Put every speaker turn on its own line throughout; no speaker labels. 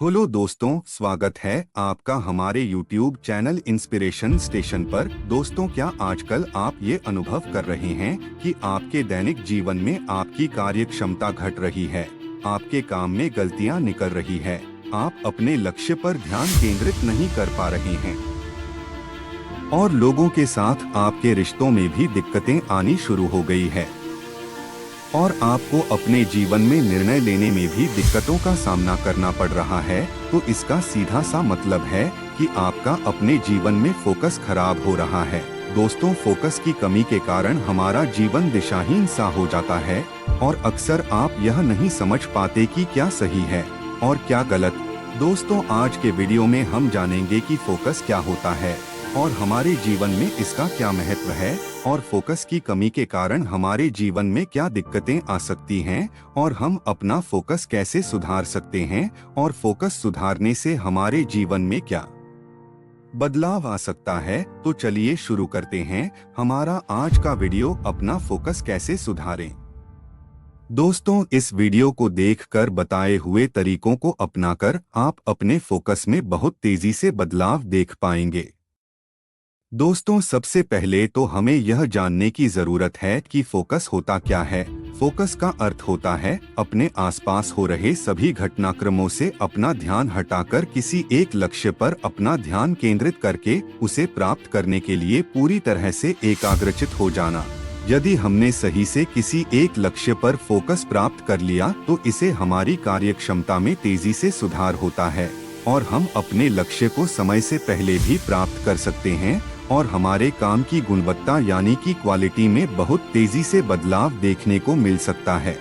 Hello दोस्तों, स्वागत है आपका हमारे YouTube चैनल इंस्पिरेशन स्टेशन पर। दोस्तों, क्या आजकल आप ये अनुभव कर रहे हैं कि आपके दैनिक जीवन में आपकी कार्य क्षमता घट रही है, आपके काम में गलतियां निकल रही है, आप अपने लक्ष्य पर ध्यान केंद्रित नहीं कर पा रहे हैं और लोगों के साथ आपके रिश्तों में भी दिक्कतें आनी शुरू हो गई है और आपको अपने जीवन में निर्णय लेने में भी दिक्कतों का सामना करना पड़ रहा है, तो इसका सीधा सा मतलब है कि आपका अपने जीवन में फोकस खराब हो रहा है। दोस्तों, फोकस की कमी के कारण हमारा जीवन दिशाहीन सा हो जाता है और अक्सर आप यह नहीं समझ पाते कि क्या सही है और क्या गलत। दोस्तों, आज के वीडियो में हम जानेंगे कि फोकस क्या होता है और हमारे जीवन में इसका क्या महत्व है और फोकस की कमी के कारण हमारे जीवन में क्या दिक्कतें आ सकती हैं और हम अपना फोकस कैसे सुधार सकते हैं और फोकस सुधारने से हमारे जीवन में क्या बदलाव आ सकता है। तो चलिए शुरू करते हैं हमारा आज का वीडियो, अपना फोकस कैसे सुधारें। दोस्तों, इस वीडियो को देखकर बताए हुए तरीकों को अपनाकर आप अपने फोकस में बहुत तेजी से बदलाव देख पाएंगे। दोस्तों, सबसे पहले तो हमें यह जानने की जरूरत है कि फोकस होता क्या है। फोकस का अर्थ होता है अपने आसपास हो रहे सभी घटनाक्रमों से अपना ध्यान हटाकर किसी एक लक्ष्य पर अपना ध्यान केंद्रित करके उसे प्राप्त करने के लिए पूरी तरह से एकाग्रचित हो जाना। यदि हमने सही से किसी एक लक्ष्य पर फोकस प्राप्त कर लिया तो इसे हमारी कार्यक्षमता में तेजी से सुधार होता है और हम अपने लक्ष्य को समय से पहले भी प्राप्त कर सकते हैं और हमारे काम की गुणवत्ता यानी कि क्वालिटी में बहुत तेजी से बदलाव देखने को मिल सकता है।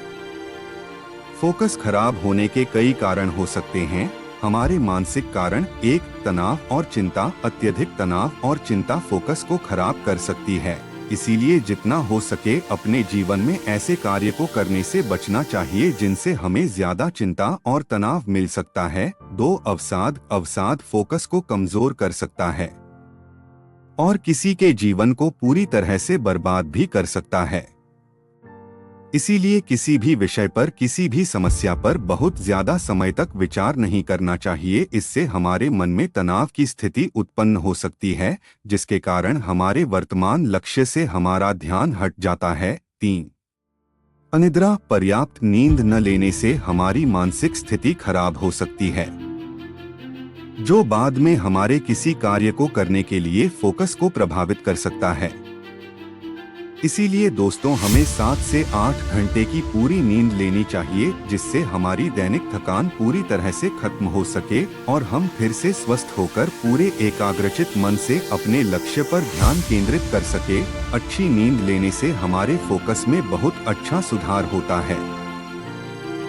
फोकस खराब होने के कई कारण हो सकते हैं। हमारे मानसिक कारण, एक, तनाव और चिंता। अत्यधिक तनाव और चिंता फोकस को खराब कर सकती है, इसीलिए जितना हो सके अपने जीवन में ऐसे कार्य को करने से बचना चाहिए जिनसे हमें ज्यादा चिंता और तनाव मिल सकता है। दो, अवसाद फोकस को कमजोर कर सकता है और किसी के जीवन को पूरी तरह से बर्बाद भी कर सकता है। इसीलिए किसी भी विषय पर, किसी भी समस्या पर बहुत ज्यादा समय तक विचार नहीं करना चाहिए। इससे हमारे मन में तनाव की स्थिति उत्पन्न हो सकती है जिसके कारण हमारे वर्तमान लक्ष्य से हमारा ध्यान हट जाता है। 3, अनिद्रा। पर्याप्त नींद न लेने से हमारी मानसिक स्थिति खराब हो सकती है जो बाद में हमारे किसी कार्य को करने के लिए फोकस को प्रभावित कर सकता है। इसीलिए दोस्तों, हमें 7 से 8 घंटे की पूरी नींद लेनी चाहिए जिससे हमारी दैनिक थकान पूरी तरह से खत्म हो सके और हम फिर से स्वस्थ होकर पूरे एकाग्रचित मन से अपने लक्ष्य पर ध्यान केंद्रित कर सके। अच्छी नींद लेने से हमारे फोकस में बहुत अच्छा सुधार होता है।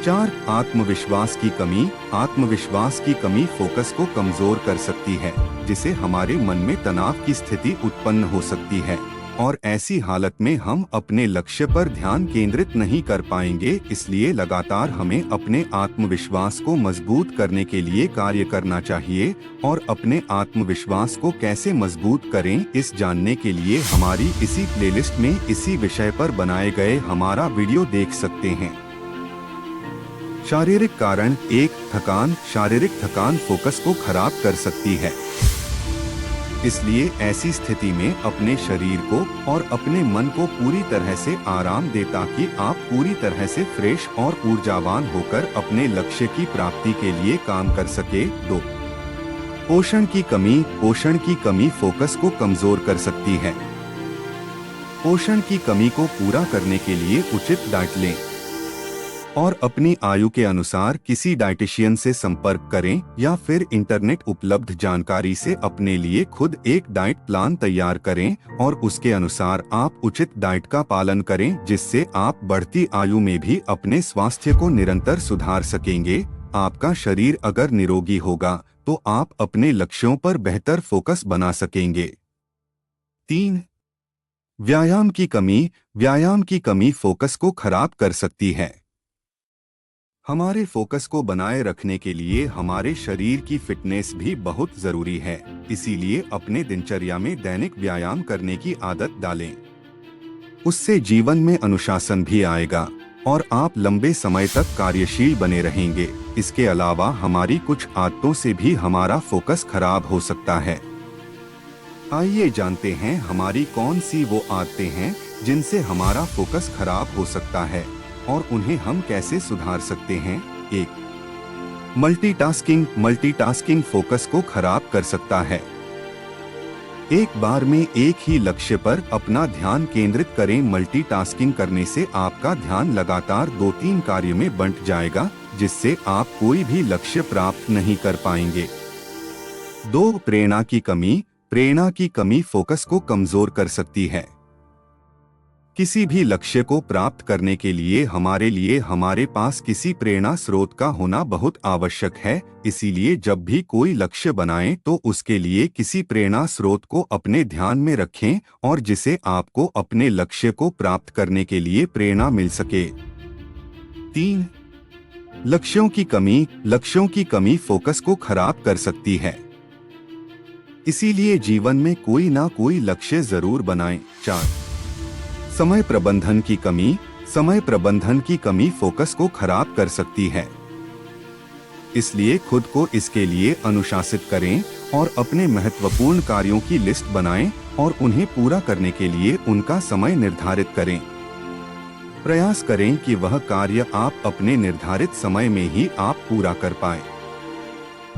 4, आत्मविश्वास की कमी। आत्मविश्वास की कमी फोकस को कमजोर कर सकती है जिससे हमारे मन में तनाव की स्थिति उत्पन्न हो सकती है और ऐसी हालत में हम अपने लक्ष्य पर ध्यान केंद्रित नहीं कर पाएंगे। इसलिए लगातार हमें अपने आत्मविश्वास को मजबूत करने के लिए कार्य करना चाहिए और अपने आत्मविश्वास को कैसे मजबूत करें, इस जानने के लिए हमारी इसी प्लेलिस्ट में इसी विषय पर बनाए गए हमारा वीडियो देख सकते हैं। शारीरिक कारण, एक, थकान। शारीरिक थकान फोकस को खराब कर सकती है, इसलिए ऐसी स्थिति में अपने शरीर को और अपने मन को पूरी तरह से आराम दें ताकि आप पूरी तरह से फ्रेश और ऊर्जावान होकर अपने लक्ष्य की प्राप्ति के लिए काम कर सके। 2, पोषण की कमी। पोषण की कमी फोकस को कमजोर कर सकती है। पोषण की कमी को पूरा करने के लिए उचित डाइट लें और अपनी आयु के अनुसार किसी डाइटिशियन से संपर्क करें या फिर इंटरनेट उपलब्ध जानकारी से अपने लिए खुद एक डाइट प्लान तैयार करें और उसके अनुसार आप उचित डाइट का पालन करें जिससे आप बढ़ती आयु में भी अपने स्वास्थ्य को निरंतर सुधार सकेंगे। आपका शरीर अगर निरोगी होगा तो आप अपने लक्ष्यों पर बेहतर फोकस बना सकेंगे। 3, व्यायाम की कमी। व्यायाम की कमी फोकस को खराब कर सकती है। हमारे फोकस को बनाए रखने के लिए हमारे शरीर की फिटनेस भी बहुत जरूरी है, इसीलिए अपने दिनचर्या में दैनिक व्यायाम करने की आदत डालें। उससे जीवन में अनुशासन भी आएगा और आप लंबे समय तक कार्यशील बने रहेंगे। इसके अलावा हमारी कुछ आदतों से भी हमारा फोकस खराब हो सकता है। आइए जानते हैं हमारी कौन सी वो आदतें हैं जिनसे हमारा फोकस खराब हो सकता है और उन्हें हम कैसे सुधार सकते हैं। 1. मल्टीटास्किंग फोकस को खराब कर सकता है। एक बार में एक ही लक्ष्य पर अपना ध्यान केंद्रित करें। मल्टीटास्किंग करने से आपका ध्यान लगातार 2-3 कार्य में बंट जाएगा, जिससे आप कोई भी लक्ष्य प्राप्त नहीं कर पाएंगे। 2. प्रेरणा की कमी फोकस को कमजोर कर सकती है। किसी भी लक्ष्य को प्राप्त करने के लिए हमारे पास किसी प्रेरणा स्रोत का होना बहुत आवश्यक है। इसीलिए जब भी कोई लक्ष्य बनाएं तो उसके लिए किसी प्रेरणा स्रोत को अपने ध्यान में रखें और जिसे आपको अपने लक्ष्य को प्राप्त करने के लिए प्रेरणा मिल सके। 3. लक्ष्यों की कमी फोकस को खराब कर सकती है। इसीलिए जीवन में कोई ना कोई लक्ष्य जरूर बनाएं। 4. समय प्रबंधन की कमी फोकस को खराब कर सकती है। इसलिए खुद को इसके लिए अनुशासित करें और अपने महत्वपूर्ण कार्यों की लिस्ट बनाएं और उन्हें पूरा करने के लिए उनका समय निर्धारित करें। प्रयास करें कि वह कार्य आप अपने निर्धारित समय में ही आप पूरा कर पाएं।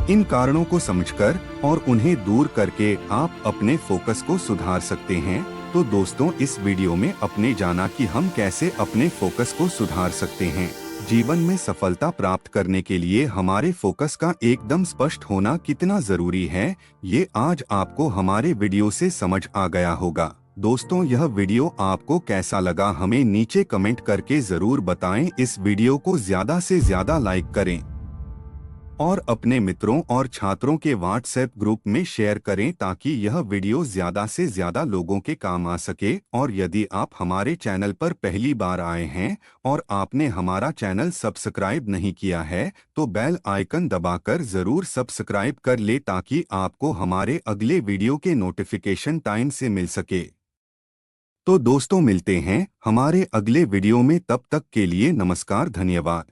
इन कारणों को समझकर और उन्हें दूर करके आप अपने फोकस को सुधार सकते हैं। तो दोस्तों, इस वीडियो में आपने जाना कि हम कैसे अपने फोकस को सुधार सकते हैं। जीवन में सफलता प्राप्त करने के लिए हमारे फोकस का एकदम स्पष्ट होना कितना जरूरी है, ये आज आपको हमारे वीडियो से समझ आ गया होगा। दोस्तों, यह वीडियो आपको कैसा लगा हमें नीचे कमेंट करके जरूर बताएं। इस वीडियो को ज्यादा से ज्यादा लाइक करें और अपने मित्रों और छात्रों के व्हाट्सएप ग्रुप में शेयर करें ताकि यह वीडियो ज्यादा से ज्यादा लोगों के काम आ सके। और यदि आप हमारे चैनल पर पहली बार आए हैं और आपने हमारा चैनल सब्सक्राइब नहीं किया है तो बेल आइकन दबाकर जरूर सब्सक्राइब कर ले ताकि आपको हमारे अगले वीडियो के नोटिफिकेशन टाइम से मिल सके। तो दोस्तों, मिलते हैं हमारे अगले वीडियो में। तब तक के लिए नमस्कार, धन्यवाद।